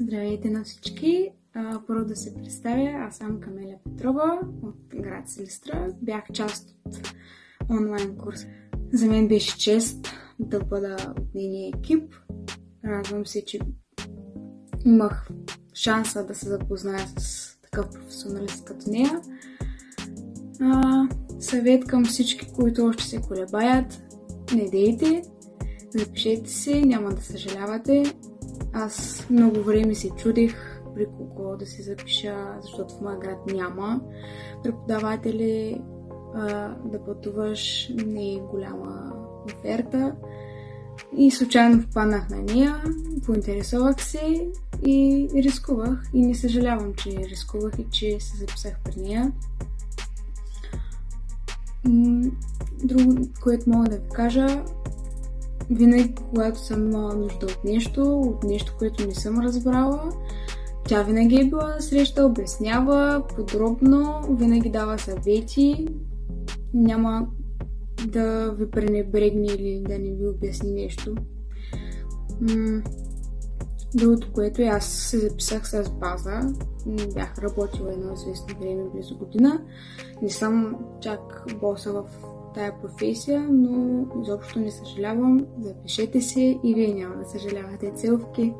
Здравейте на всички! Първо да се представя, аз съм Камелия Петрова от град Силистра. Бях част от онлайн курс. За мен беше чест да бъда от нейния екип. Радвам се, че имах шанса да се запозная с такъв професионалист като нея. Съвет към всички, които още се колебаят: не дейте, запишете се, няма да съжалявате. Аз много време се чудех при кого да се запиша, защото в моя град няма преподаватели. Да пътуваш не е голяма оферта. И случайно попаднах на нея, поинтересувах се и рискувах. И не съжалявам, че рискувах и че се записах при нея. Друго, което мога да ви кажа: винаги, когато съм имала нужда от нещо, което не съм разбрала, тя винаги е била на среща, обяснява подробно, винаги дава съвети, няма да ви пренебрегне или да не ви обясни нещо. Другото, което аз се записах с база, бях работила едно известно време, близо година. Не съм чак боса в тая професия, но изобщо не съжалявам. Запишете се и вие няма да съжалявате. Целувки!